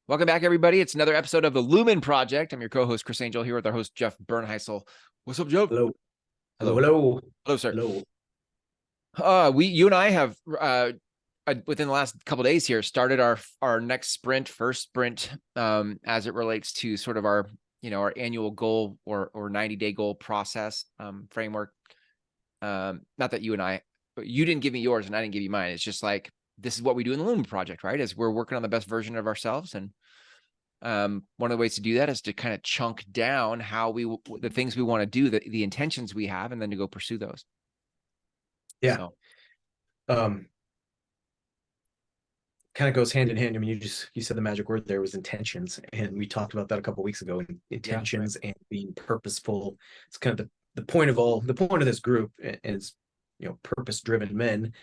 Welcome back, everybody. It's another episode of the Lumen Project. I'm your co-host, Chris Angel, here with our host, Jeff Bernheisel. What's up, Jeff? Hello. Hello. Hello. Hello, sir. Hello. You and I have, within the last couple of days here, started our next first sprint, as it relates to sort of our annual goal or 90-day goal process framework. Not that you didn't give me yours and I didn't give you mine. It's just like, this is what we do in the Lumen Project, right? As we're working on the best version of ourselves. And one of the ways to do that is to kind of chunk down the things we want to do, the intentions we have, and then to go pursue those. Yeah. So, kind of goes hand in hand. I mean, you said the magic word there was intentions, and we talked about that a couple of weeks ago. Intentions and being purposeful. It's kind of the point of this group is, purpose-driven men,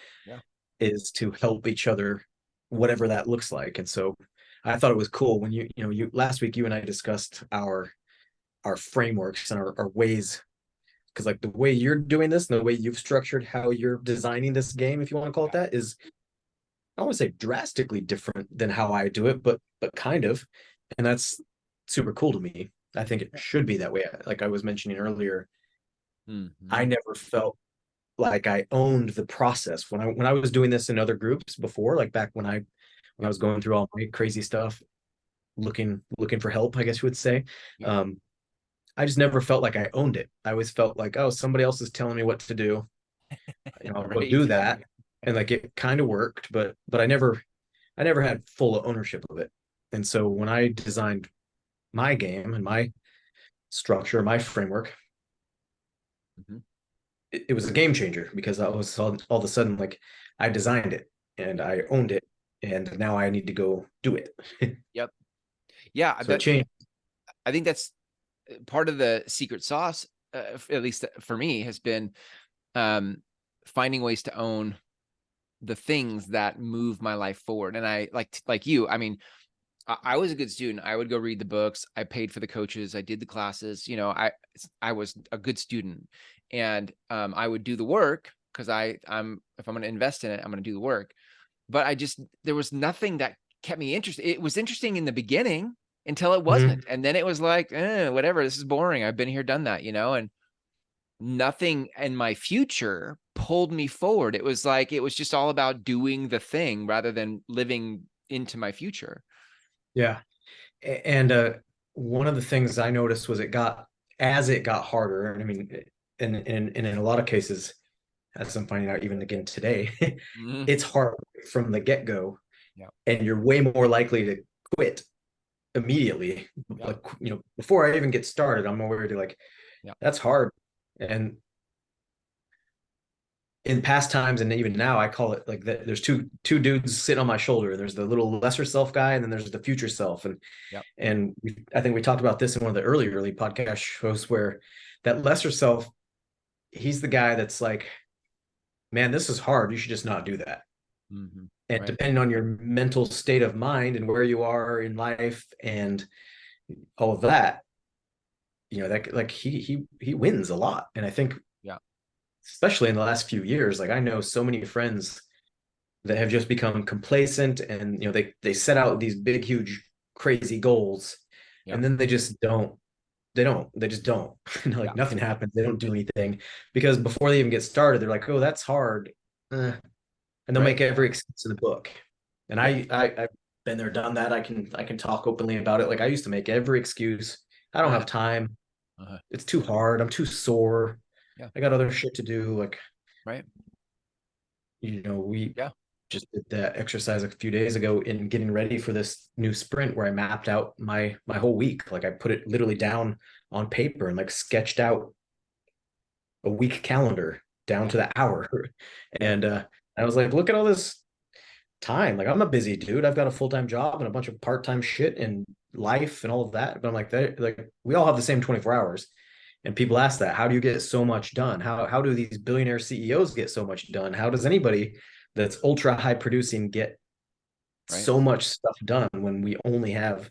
is to help each other, whatever that looks like. And so I thought it was cool when you last week you and I discussed our frameworks and our ways, because like the way you're doing this and the way you've structured how you're designing this game, if you want to call it that, is, I don't want to say drastically different than how I do it, but kind of. And that's super cool to me. I think it should be that way. Like I was mentioning earlier, I never felt like I owned the process when I was doing this in other groups before, like back when I was going through all my crazy stuff, looking for help, I guess you would say. I just never felt like I owned it. I always felt like, oh, somebody else is telling me what to do. I'll go do that. And like it kind of worked, but I never had full ownership of it. And so when I designed my game and my structure, my framework, it was a game changer, because I was all of a sudden like, I designed it and I owned it, and now I need to go do it. Yep. Yeah. So it changed. I think that's part of the secret sauce, at least for me, has been finding ways to own the things that move my life forward. And I like you, I mean, I was a good student. I would go read the books. I paid for the coaches. I did the classes. I was a good student, and I would do the work, because if I'm going to invest in it, I'm going to do the work. But there was nothing that kept me interested. It was interesting in the beginning until it wasn't. And then it was like, whatever, this is boring. I've been here, done that, and nothing in my future pulled me forward. It was just all about doing the thing rather than living into my future. Yeah. And one of the things I noticed was as it got harder, and I mean, in a lot of cases, as I'm finding out even again today, it's hard from the get-go. And you're way more likely to quit immediately. Like, before I even get started, I'm already like, that's hard. And in past times, and even now, I call it like there's two dudes sitting on my shoulder. There's the little lesser self guy, and then there's the future self. And I think we talked about this in one of the early podcast shows, where that lesser self, he's the guy that's like, man, this is hard. You should just not do that. And depending on your mental state of mind and where you are in life and all of that, that like he wins a lot. And I think, especially in the last few years, like I know so many friends that have just become complacent, and they set out these big, huge, crazy goals, and then they just don't. Like nothing happens. They don't do anything, because before they even get started, they're like, oh, that's hard. And they'll make every excuse in the book. And I've been there, done that. I can talk openly about it. Like I used to make every excuse. I don't have time. It's too hard. I'm too sore. I got other shit to do. Like, we just did that exercise a few days ago in getting ready for this new sprint, where I mapped out my whole week. Like I put it literally down on paper and like sketched out a week calendar down to the hour. And I was like, look at all this time. Like I'm a busy dude. I've got a full-time job and a bunch of part-time shit and life and all of that. But I'm like we all have the same 24 hours. And people ask that, how do you get so much done? How do these billionaire CEOs get so much done? How does anybody that's ultra high producing get so much stuff done when we only have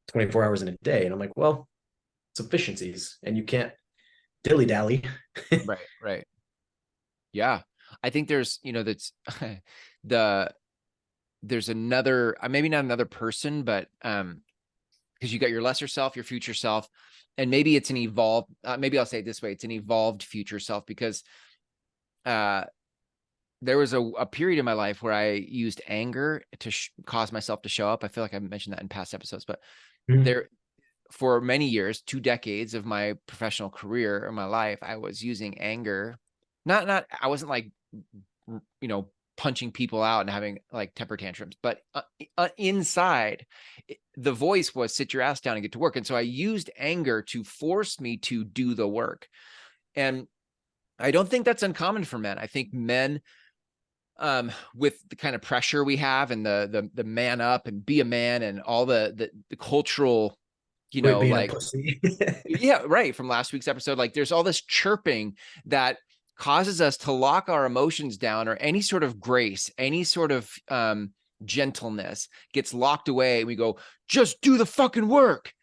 24 hours in a day? And I'm like, well, it's efficiencies, and you can't dilly-dally. Right. Yeah. I think there's, that's the there's another, maybe not another person, but because you got your lesser self, your future self, and maybe it's an evolved, maybe I'll say it this way, it's an evolved future self, because there was a period in my life where I used anger to cause myself to show up. I feel like I mentioned that in past episodes, but there, for many years, 2 decades of my professional career or my life, I was using anger. I wasn't like, punching people out and having like temper tantrums, but inside, the voice was sit your ass down and get to work. And so I used anger to force me to do the work. And I don't think that's uncommon for men. I think men, with the kind of pressure we have and the man up and be a man and all the cultural, Quit being a like, pussy. yeah, right. From last week's episode, like there's all this chirping that causes us to lock our emotions down, or any sort of grace, any sort of gentleness gets locked away. We go, just do the fucking work.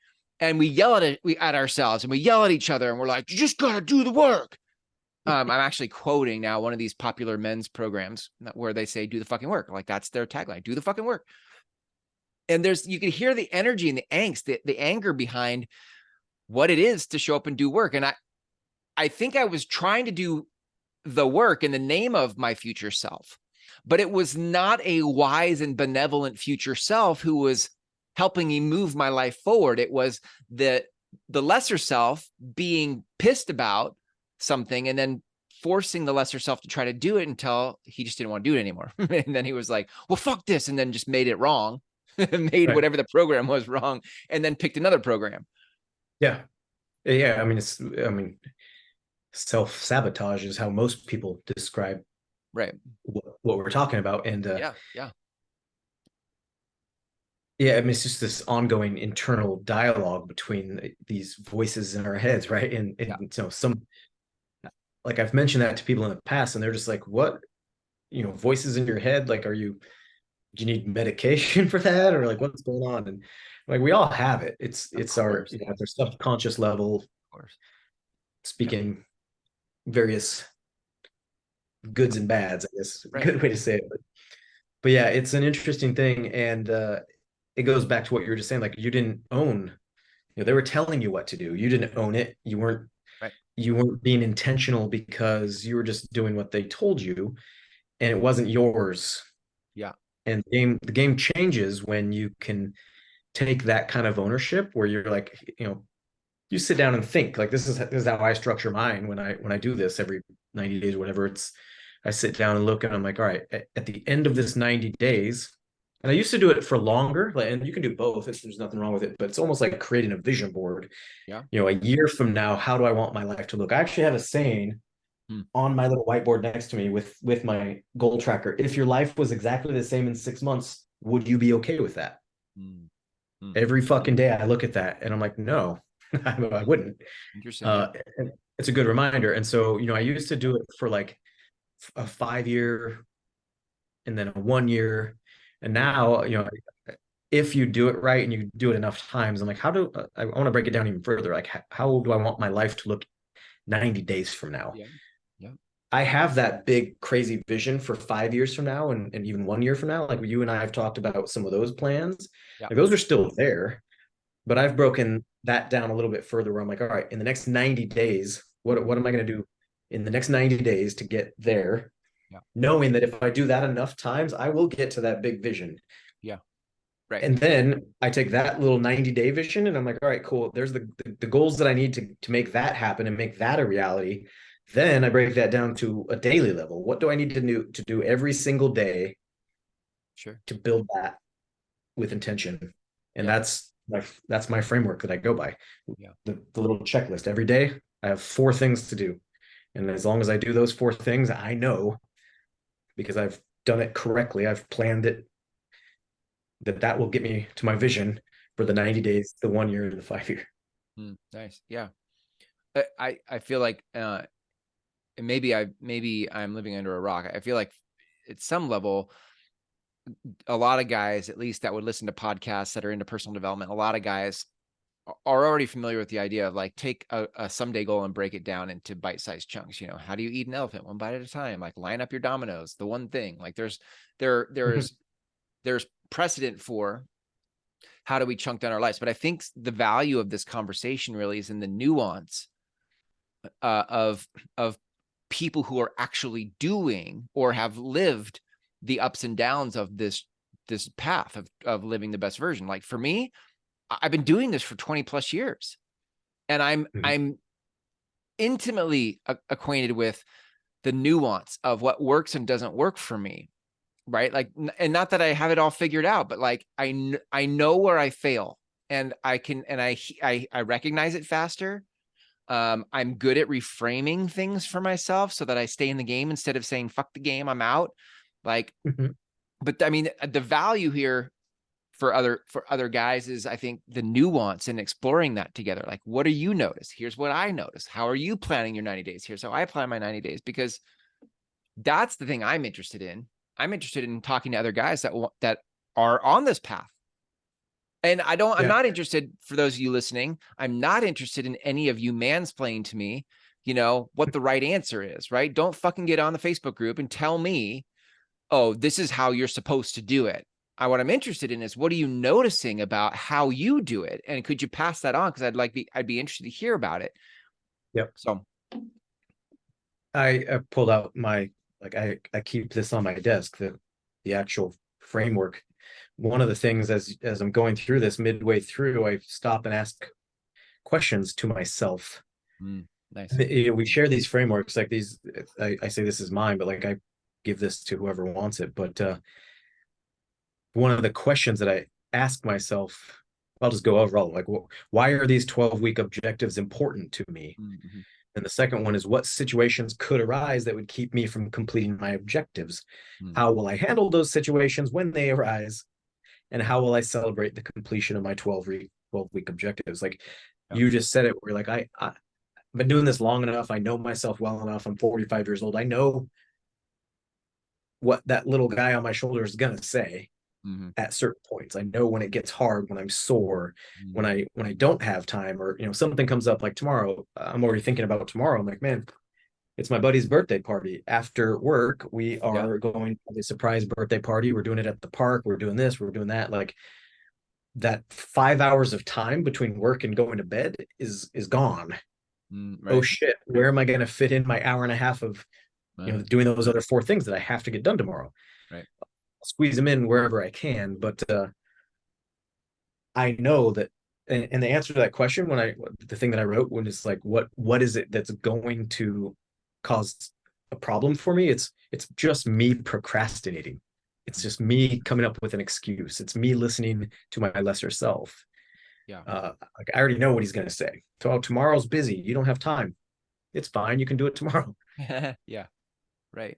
And we yell at ourselves, and we yell at each other, and we're like, you just got to do the work. I'm actually quoting now one of these popular men's programs where they say, do the fucking work. Like that's their tagline, do the fucking work. And you can hear the energy and the angst, the anger behind what it is to show up and do work. And I think I was trying to do the work in the name of my future self, but it was not a wise and benevolent future self who was helping me move my life forward. It was the lesser self being pissed about something and then forcing the lesser self to try to do it until he just didn't want to do it anymore. And then he was like, well, fuck this. And then just made it wrong, made Right. whatever the program was wrong, and then picked another program. Yeah. Yeah. I mean, self-sabotage is how most people describe Right. what we're talking about. And Yeah. Yeah. yeah, I mean, it's just this ongoing internal dialogue between these voices in our heads, right? And Yeah. some, like I've mentioned that to people in the past, and they're just like, what, voices in your head? Like, do you need medication for that? Or like, what's going on? And like, we all have it. Of It's our, course. at their subconscious level, Of course. Yeah. speaking various goods and bads, I guess, Right. good way to say it. But yeah, it's an interesting thing. And it goes back to what you were just saying. Like, you didn't own, they were telling you what to do. You didn't own it. Right. You weren't being intentional because you were just doing what they told you, and it wasn't yours. Yeah. And the game changes when you can take that kind of ownership, where you're like, you sit down and think, like, this is how I structure mine when I do this every 90 days or whatever. I sit down and look, and I'm like, all right, at the end of this 90 days, and I used to do it for longer, and you can do both. There's nothing wrong with it, but it's almost like creating a vision board. Yeah. A year from now, how do I want my life to look? I actually have a saying on my little whiteboard next to me with my goal tracker. If your life was exactly the same in 6 months, would you be okay with that? Mm. Mm. Every fucking day I look at that and I'm like, no, I wouldn't. Interesting. Yeah. It's a good reminder. And so, I used to do it for like a 5 year and then a 1 year. And now, if you do it right and you do it enough times, I'm like, I want to break it down even further. Like, how do I want my life to look 90 days from now? Yeah. Yeah. I have that big, crazy vision for 5 years from now and even 1 year from now. Like, you and I have talked about some of those plans. Yeah. Like, those are still there, but I've broken that down a little bit further, where I'm like, all right, in the next 90 days, what am I going to do in the next 90 days to get there? Yeah. Knowing that if I do that enough times, I will get to that big vision. Yeah. Right. And then I take that little 90-day vision and I'm like, all right, cool. There's the goals that I need to make that happen and make that a reality. Then I break that down to a daily level. What do I need to do every single day Sure. to build that with intention? And Yeah. that's my framework that I go by. Yeah. The little checklist. Every day I have 4 things to do. And as long as I do those 4 things, I know, because I've done it correctly, I've planned it, that will get me to my vision for the 90 days, the 1 year, and the 5 year. Nice. Yeah. I feel like maybe I'm living under a rock. I feel like at some level, a lot of guys, at least that would listen to podcasts that are into personal development, a lot of guys are already familiar with the idea of like, take a someday goal and break it down into bite-sized chunks. How do you eat an elephant? One bite at a time. Like, line up your dominoes, the one thing. Like, there's there's precedent for how do we chunk down our lives. But I think the value of this conversation really is in the nuance of people who are actually doing or have lived the ups and downs of this path of living the best version. Like for me, I've been doing this for 20 plus years, and I'm intimately acquainted with the nuance of what works and doesn't work for me, right? Like, and not that I have it all figured out, but like I know where I fail, and I recognize it faster. I'm good at reframing things for myself so that I stay in the game instead of saying fuck the game, I'm out. Like, but I mean, the value here for other guys is, I think, the nuance and exploring that together. Like, what do you notice? Here's what I notice. How are you planning your 90 days? Here's how I plan my 90 days, because that's the thing I'm interested in. I'm interested in talking to other guys that are on this path. And I'm not interested, for those of you listening, I'm not interested in any of you mansplaining to me, what the right answer is, right? Don't fucking get on the Facebook group and tell me, oh, this is how you're supposed to do it. What I'm interested in is, what are you noticing about how you do it? And could you pass that on? Because I'd be interested to hear about it. Yep. So I pulled out my, like, I keep this on my desk, the actual framework. One of the things, as I'm going through this, midway through, I stop and ask questions to myself. Nice. We share these frameworks, like these, I say this is mine, but like I give this to whoever wants it. But one of the questions that I ask myself, I'll just go overall, like, why are these 12-week objectives important to me? And the second one is, what situations could arise that would keep me from completing my objectives? How will I handle those situations when they arise? And how will I celebrate the completion of my 12-week objectives? Like you just said it, where like I've been doing this long enough. I know myself well enough. I'm 45 years old. I know what that little guy on my shoulder is going to say at certain points. I know when it gets hard, when I'm sore, when I don't have time, or something comes up like tomorrow. I'm already thinking about tomorrow. I'm like, man, it's my buddy's birthday party. After work, we are going to a surprise birthday party. We're doing it at the park. We're doing this, we're doing that. Like that 5 hours of time between work and going to bed is gone. Right. Oh shit, where am I going to fit in my hour and a half of doing those other 4 things that I have to get done tomorrow? Right. I'll squeeze them in wherever I can, but I know that, and the answer to that question, the thing that I wrote, when it's like, what is it that's going to cause a problem for me? It's just me procrastinating. It's just me coming up with an excuse. It's me listening to my lesser self. Like I already know what he's going to say. So, tomorrow's busy. You don't have time. It's fine. You can do it tomorrow. Yeah. Right.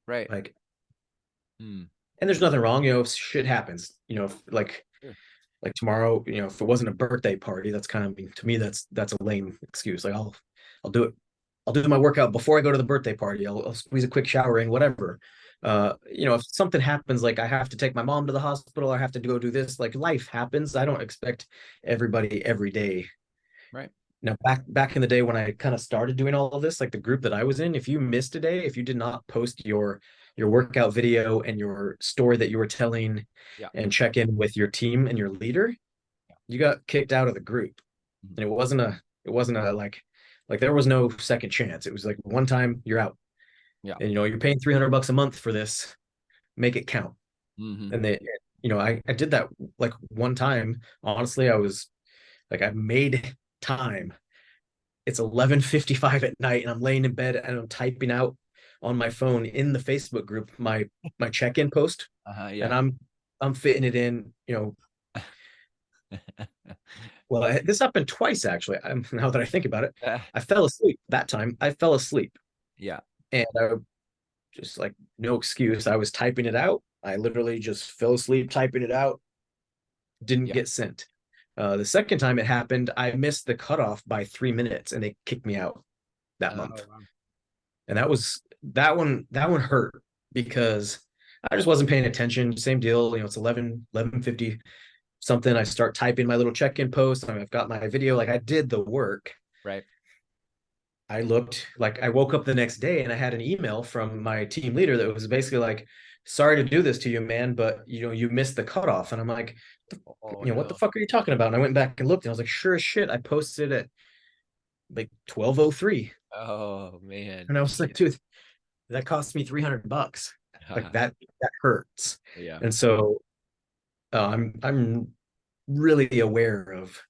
Like, and there's nothing wrong. Shit happens. Like tomorrow, if it wasn't a birthday party, that's kind of, to me, that's a lame excuse. Like I'll do it. I'll do my workout before I go to the birthday party. I'll squeeze a quick shower in, whatever. If something happens, like I have to take my mom to the hospital, or I have to go do this, like life happens. I don't expect everybody every day. Right. Now, back in the day when I kind of started doing all of this, like the group that I was in, if you missed a day, if you did not post your workout video and your story that you were telling and check in with your team and your leader, you got kicked out of the group. And it wasn't a like there was no second chance. It was like, one time, you're out. And you're paying $300 a month for this, make it count. And I did that like one time. Honestly, I was like, I made time. It's 11:55 at night, and I'm laying in bed, and I'm typing out on my phone in the Facebook group my check-in post. And I'm fitting it in. Well, this happened twice, actually. Now that I think about it, I fell asleep that time. I fell asleep. And I just, like, no excuse. I was typing it out. I literally just fell asleep typing it out. Didn't get sent. The second time it happened, I missed the cutoff by 3 minutes, and they kicked me out that month. Wow. And that one hurt, because I just wasn't paying attention. Same deal. It's 11:50 something. I start typing my little check-in post. I've got my video. Like, I did the work. Right. I looked, like, I woke up the next day and I had an email from my team leader that was basically like, sorry to do this to you, man, but you missed the cutoff. And I'm like, Oh what the no. fuck are you talking about? And I went back and looked, and I was like, sure as shit, I posted at like 12:03. Oh man. And I was like, dude, that cost me $300. Like that hurts. Yeah. And so I'm really aware of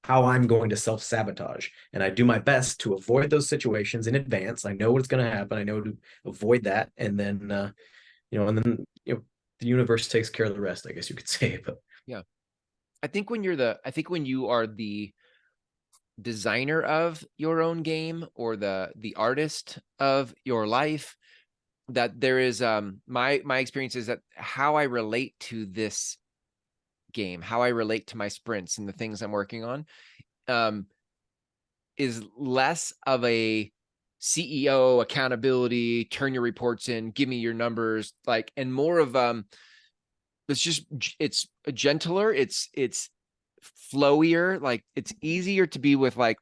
how I'm going to self-sabotage. And I do my best to avoid those situations in advance. I know what's going to happen. I know to avoid that. And then the universe takes care of the rest, I guess you could say. But Yeah. I think when you are the designer of your own game, or the artist of your life, that there is my experience is that how I relate to this game, how I relate to my sprints and the things I'm working on, um is less of a CEO accountability, turn your reports in, give me your numbers, like, and more of it's gentler, it's flowier, like it's easier to be with, like,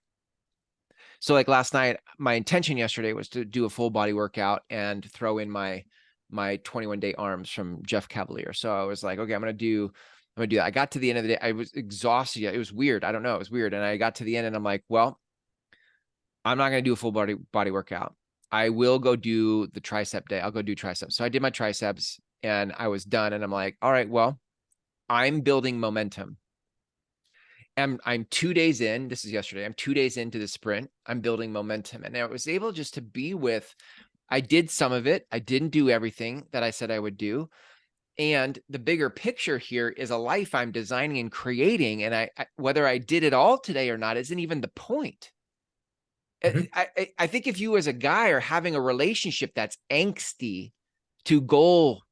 so like last night, my intention yesterday was to do a full body workout and throw in my 21-day arms from Jeff Cavalier. So I was like, okay, I'm gonna do that. I got to the end of the day, I was exhausted. It was weird. I don't know, it was weird. And I got to the end and I'm like, well, I'm not gonna do a full body workout. I will go do the tricep day. I'll go do triceps. So I did my triceps and I was done. And I'm like, all right, well, I'm building momentum. And I'm 2 days in. This is yesterday. I'm 2 days into the sprint. I'm building momentum. And I was able just to be with, I did some of it. I didn't do everything that I said I would do. And the bigger picture here is a life I'm designing and creating. And whether I did it all today or not isn't even the point. Mhm. I think if you as a guy are having a relationship that's angsty to goal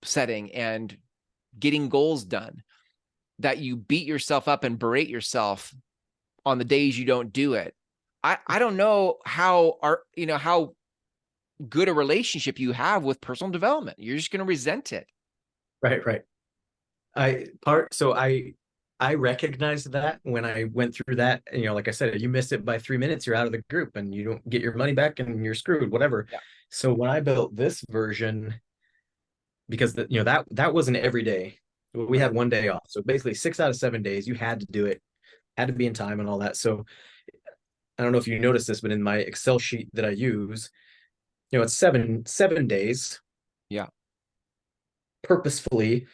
setting and getting goals done, that you beat yourself up and berate yourself on the days you don't do it. I don't know how good a relationship you have with personal development. You're just going to resent it. right, right. I recognized that when I went through that. And, like I said, you missed it by 3 minutes, you're out of the group and you don't get your money back and you're screwed, whatever. Yeah. So when I built this version, because that wasn't every day. We Right. had one day off. So basically 6 out of 7 days you had to do it, had to be in time and all that. So I don't know if you noticed this, but in my Excel sheet that I use, it's seven days Yeah. purposefully.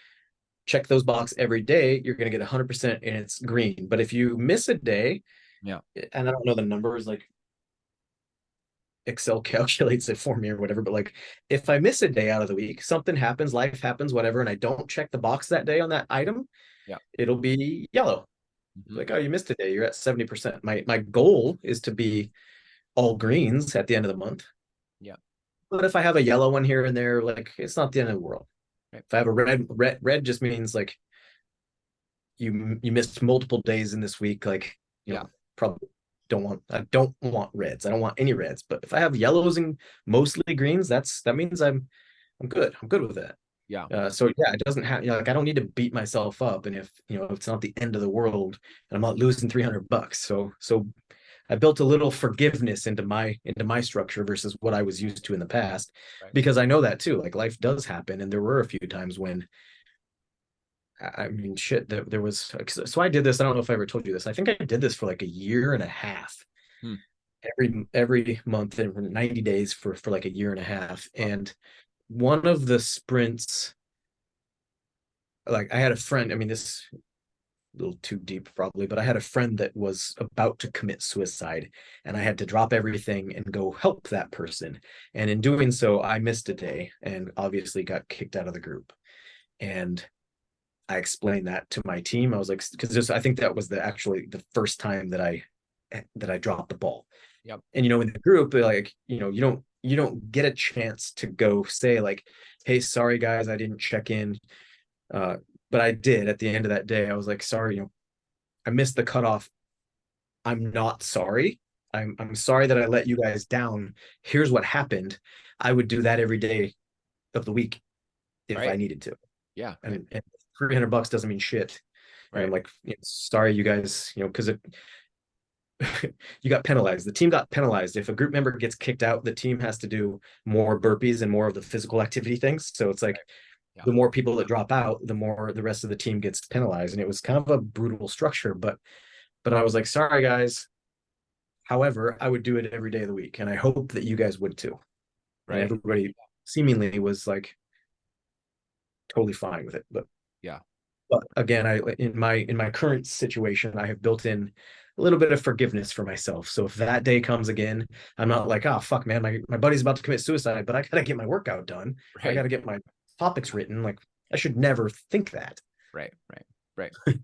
Check those box every day, you're going to get 100% and it's green. But if you miss a day, Yeah. and I don't know the numbers, like Excel calculates it for me or whatever, but like if I miss a day out of the week, something happens, life happens, whatever, and I don't check the box that day on that item, Yeah. it'll be yellow. Mm-hmm. Like, oh, you missed a day, you're at 70%. My goal is to be all greens at the end of the month. Yeah. But if I have a yellow one here and there, like it's not the end of the world. Right. If I have a red just means like you missed multiple days in this week, like Yeah. probably I don't want reds. I don't want any reds. But if I have yellows and mostly greens, that means I'm good. I'm good with that. Yeah. So yeah, it doesn't have, like I don't need to beat myself up. And if it's not the end of the world and I'm not losing $300. So I built a little forgiveness into my structure versus what I was used to in the past, Right. because I know that too. Like life does happen, and there were a few times when I mean, shit, there was, so I did this. I don't know if I ever told you this. I think I did this for like a year and a half, Hmm. every month and for 90 days for like a year and a half. Wow. And one of the sprints, like I had a friend, I mean, this a little too deep probably, but I had a friend that was about to commit suicide and I had to drop everything and go help that person. And in doing so, I missed a day and obviously got kicked out of the group. And I explained that to my team. I was like, because I think that was actually the first time that I dropped the ball. Yep. And in the group, like you don't get a chance to go say like, hey, sorry guys, I didn't check in. Uh, but I did at the end of that day. I was like, sorry, I missed the cutoff. I'm not sorry. I'm sorry that I let you guys down. Here's what happened. I would do that every day of the week if I Right. needed to. Yeah. And $300 doesn't mean shit. And I'm Right. like, sorry, you guys, because you got penalized. The team got penalized. If a group member gets kicked out, the team has to do more burpees and more of the physical activity things. So it's like Right. Yeah. the more people that drop out, the more the rest of the team gets penalized. And it was kind of a brutal structure, but I was like, sorry guys. However, I would do it every day of the week, and I hope that you guys would too. And Right. everybody seemingly was like totally fine with it. Yeah. But again, I in my current situation, I have built in a little bit of forgiveness for myself. So if that day comes again, I'm not like, oh fuck, man, my buddy's about to commit suicide, but I gotta get my workout done. I Right. gotta get my topics written. Like I should never think that. Right. Right. Right.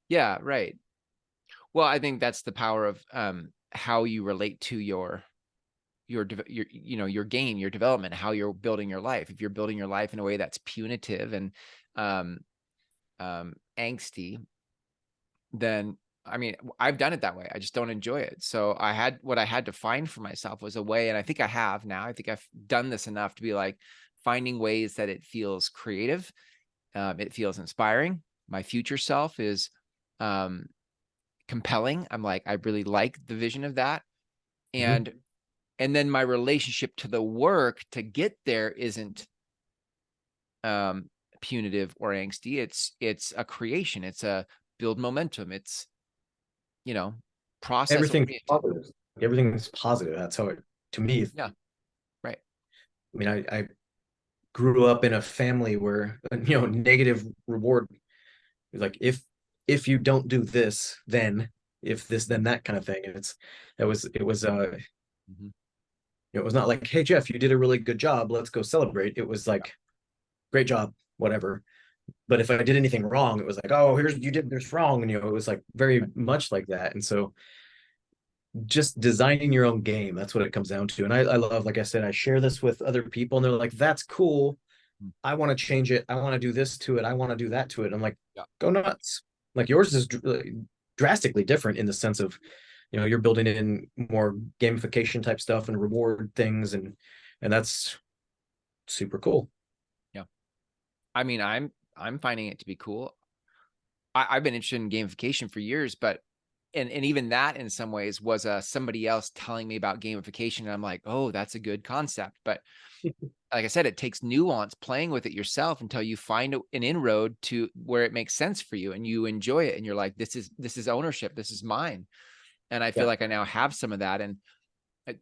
Yeah. Right. Well, I think that's the power of how you relate to your your game, your development, how you're building your life. If you're building your life in a way that's punitive and um, angsty, then I mean, I've done it that way. I just don't enjoy it. So what I had to find for myself was a way, and I think I have now. I think I've done this enough to be like finding ways that it feels creative, it feels inspiring. My future self is um, compelling. I'm like, I really like the vision of that, Mhm. and then my relationship to the work to get there isn't punitive or angsty. It's a creation. It's a build momentum. It's you know process Everything's oriented. positive. Everything's positive. That's how it to me. Yeah, right. I mean, I grew up in a family where negative reward is like if you don't do this, then if this, then that kind of thing. And it was Mhm. it was not like, hey Jeff, you did a really good job, let's go celebrate. It was Yeah, like, great job, whatever. But if I did anything wrong, it was like, oh, here's you did this wrong. And it was like very right. much like that. And so just designing your own game, that's what it comes down to. And I love, like I said, I share this with other people and they're like, that's cool, Mm. I want to change it, I want to do this to it, I want to do that to it. I'm like, Yeah, go nuts. Like yours is drastically different in the sense of, you're building in more gamification type stuff and reward things, and that's super cool. yeah. I mean, I'm finding it to be cool. I've been interested in gamification for years, but and even that in some ways was somebody else telling me about gamification, and I'm like, oh, that's a good concept. But like I said, it takes nuance playing with it yourself until you find an inroad to where it makes sense for you and you enjoy it, and you're like, this is ownership, this is mine. And I feel Yeah. like I now have some of that, and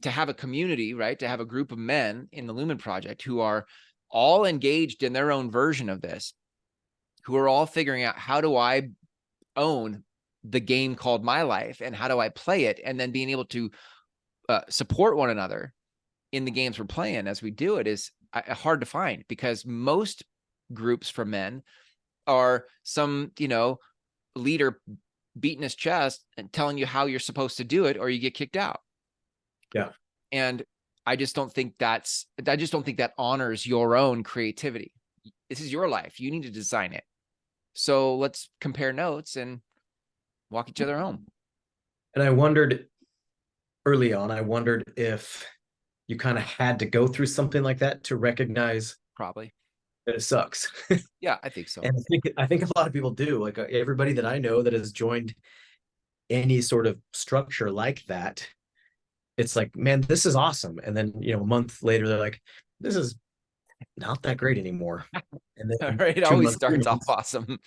to have a community, right? To have a group of men in the Lumen Project who are all engaged in their own version of this, who are all figuring out how do I own the game called my life and how do I play it, and then being able to support one another in the games we're playing as we do it is hard to find, because most groups for men are some leader beating his chest and telling you how you're supposed to do it or you get kicked out. Yeah. And I just don't think that honors your own creativity. This is your life, you need to design it. So let's compare notes and walk each other home. And I wondered early on, I wondered if you kind of had to go through something like that to recognize Probably. that it sucks. Yeah, I think so. And I think a lot of people do. Like everybody that I know that has joined any sort of structure like that, it's like, man, this is awesome. And then, a month later, they're like, this is not that great anymore. And then Right, it two always months, three starts off months, awesome.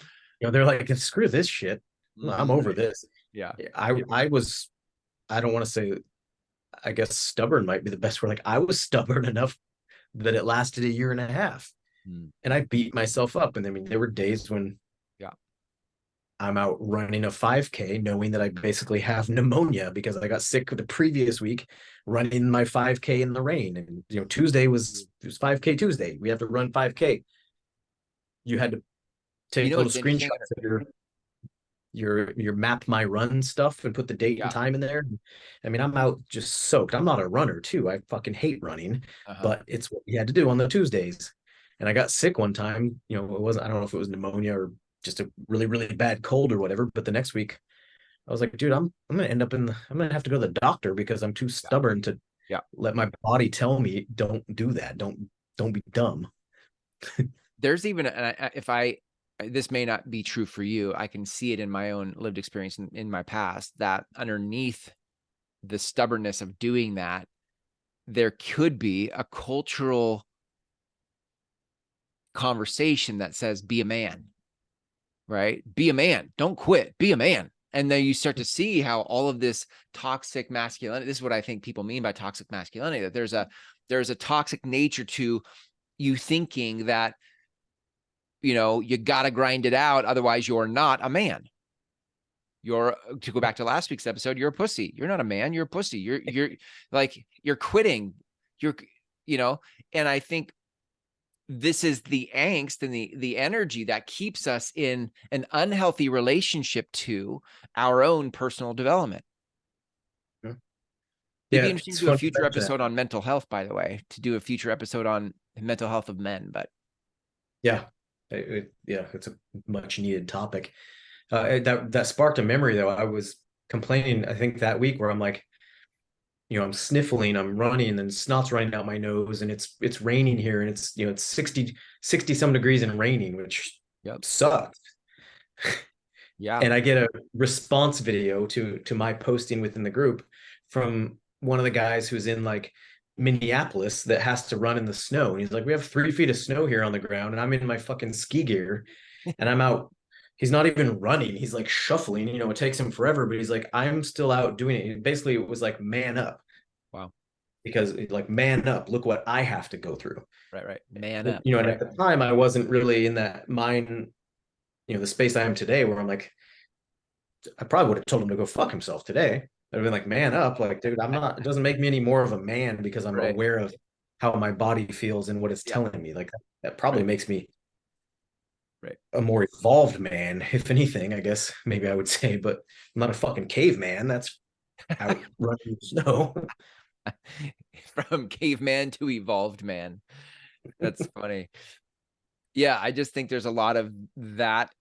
they're like, screw this shit. I'm over Right. this. Yeah. I was, I don't want to say, I guess stubborn might be the best word. Like I was stubborn enough that it lasted a year and a half. Mm. And I beat myself up. And I mean, there were days when Yeah. I'm out running a 5K, knowing that I basically have pneumonia because I got sick the previous week running my 5K in the rain. And Tuesday it was 5K Tuesday. We have to run 5K. You had to You take know little what's interesting? screenshots of your map my run stuff and put the date and Yeah. time in there. I mean, I'm out just soaked. I'm not a runner too. I fucking hate running, Uh-huh. but it's what we had to do on the Tuesdays. And I got sick one time. It wasn't, I don't know if it was pneumonia or just a really, really bad cold or whatever. But the next week I was like, dude, I'm gonna end up I'm gonna have to go to the doctor because I'm too Yeah. stubborn to Yeah. let my body tell me don't do that. Don't be dumb. There's even, and if this may not be true for you, I can see it in my own lived experience in my past, that underneath the stubbornness of doing that, there could be a cultural conversation that says, be a man, right? Be a man. Don't quit. Be a man. And then you start to see how all of this toxic masculinity, this is what I think people mean by toxic masculinity, that there's a toxic nature to you thinking that, you know, you got to grind it out. Otherwise you're not a man. You're, to go back to last week's episode, you're a pussy. You're not a man. You're a pussy. You're like, you're quitting. You're, you know, and I think this is the angst and the energy that keeps us in an unhealthy relationship to our own personal development. It'd be interesting to do a future episode on mental health, by the way, to do a future episode on mental health of men. But yeah, it's a much needed topic. That sparked a memory though. I was complaining, I think that week, where I'm like, you know, I'm sniffling, I'm running, and snot's running out my nose, and it's raining here, and it's, you know, it's 60 some degrees and raining, which sucks. Yeah. And I get a response video to my posting within the group from one of the guys who's in like Minneapolis that has to run in the snow. And he's like, we have 3 feet of snow here on the ground, and I'm in my fucking ski gear and I'm out. He's not even running. He's like shuffling, you know, it takes him forever, but he's like, I'm still out doing it. Basically, it was like, man up. Wow. Because like, man up, look what I have to go through. Right. Man up. You know, and at the time I wasn't really in that mind, you know, the space I am today, where I'm like, I probably would have told him to go fuck himself today. I'd have been like, man up. Like, dude, I'm not, it doesn't make me any more of a man because I'm aware of how my body feels and what it's telling me. Like, that probably makes me a more evolved man, if anything, I guess maybe I would say, but I'm not a fucking caveman. That's out running in the snow. From caveman to evolved man. That's funny. Yeah, I just think there's a lot of that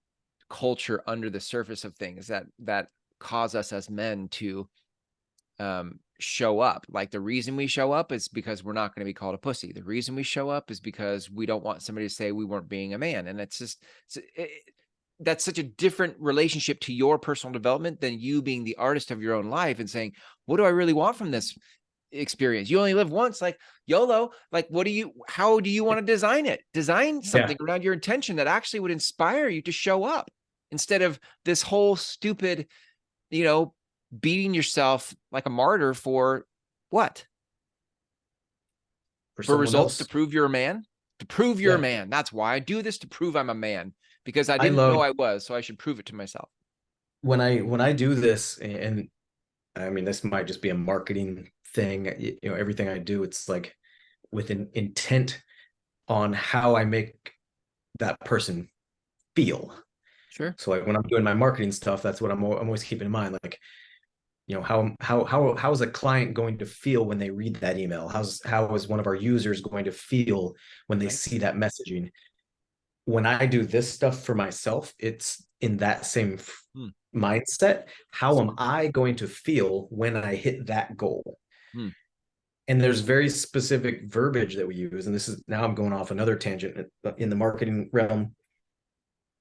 culture under the surface of things that cause us as men to show up. Like, the reason we show up is because we're not going to be called a pussy. The reason we show up is because we don't want somebody to say we weren't being a man. And it's just, that's such a different relationship to your personal development than you being the artist of your own life and saying, what do I really want from this experience? You only live once. Like, YOLO. Like, how do you want to design it? Design something around your intention that actually would inspire you to show up, instead of this whole stupid, you know, beating yourself like a martyr for what? For results, to prove you're a man? To prove you're a man. That's why I do this, to prove I'm a man, because I didn't know I was, so I should prove it to myself. When I do this, and I mean, this might just be a marketing thing, you know, everything I do, it's like with an intent on how I make that person feel. Sure. So like when I'm doing my marketing stuff, that's what I'm always keeping in mind. Like, you know, how is a client going to feel when they read that email? How is one of our users going to feel when they see that messaging? When I do this stuff for myself, it's in that same mindset. How am I going to feel when I hit that goal? And there's very specific verbiage that we use. And this is, now I'm going off another tangent in the marketing realm.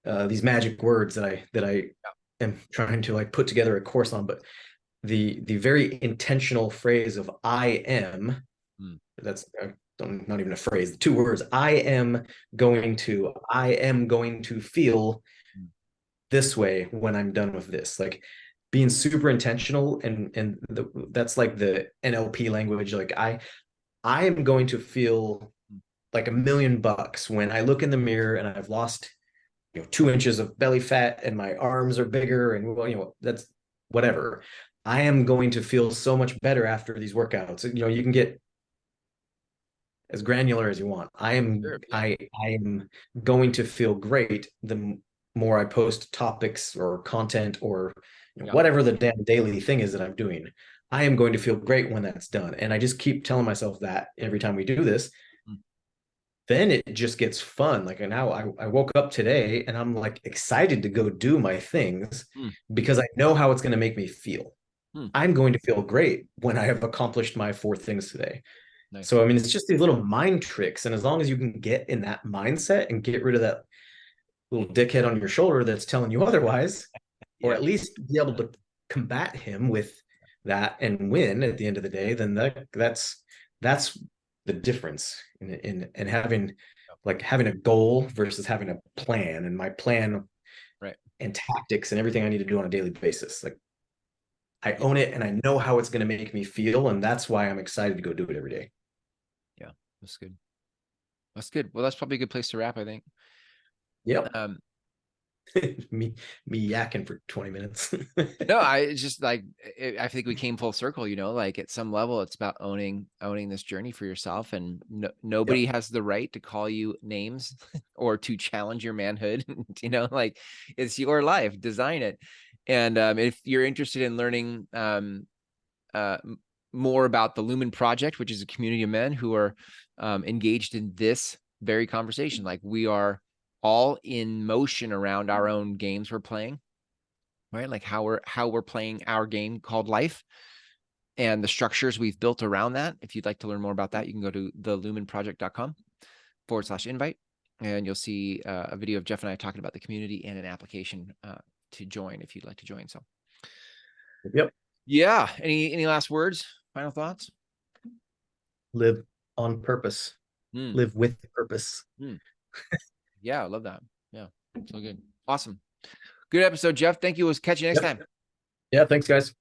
These magic words that I am trying to like put together a course on, but the very intentional phrase of I am, that's not even a phrase, the 2 words, I am going to feel this way when I'm done with this. Like, being super intentional, and that's like the NLP language. Like, I am going to feel like $1,000,000 when I look in the mirror and I've lost, you know, 2 inches of belly fat and my arms are bigger, and, well, you know, that's whatever. I am going to feel so much better after these workouts. You know, you can get as granular as you want. I am going to feel great the more I post topics or content or, you know, whatever the damn daily thing is that I'm doing. I am going to feel great when that's done. And I just keep telling myself that every time we do this. Then it just gets fun. Like, now I woke up today and I'm like excited to go do my things because I know how it's going to make me feel. I'm going to feel great when I have accomplished my 4 things today. Nice. So, I mean, it's just these little mind tricks. And as long as you can get in that mindset and get rid of that little dickhead on your shoulder that's telling you otherwise, or at least be able to combat him with that and win at the end of the day, then that's the difference in having like having a goal versus having a plan. And my plan Right. and tactics and everything I need to do on a daily basis. Like I Yeah. own it and I know how it's going to make me feel. And that's why I'm excited to go do it every day. Yeah. That's good. That's good. Well, that's probably a good place to wrap, I think. Yep. Um, me me yakking for 20 minutes. no, I just like I think we came full circle, like at some level it's about owning this journey for yourself, and nobody Yep. has the right to call you names or to challenge your manhood. Like it's your life, design it. And if you're interested in learning uh, more about the Lumen Project, which is a community of men who are engaged in this very conversation, like we are all in motion around our own games we're playing, right? Like how we're playing our game called life and the structures we've built around that. If you'd like to learn more about that, you can go to thelumenproject.com/invite, and you'll see a video of Jeff and I talking about the community and an application to join if you'd like to join. So Yep. yeah, any last words, final thoughts? Live on purpose. Hmm. Live with purpose. Yeah, I love that. Yeah, so good. Awesome. Good episode, Jeff. Thank you. We'll catch you next Yep. time. Yeah. Thanks, guys.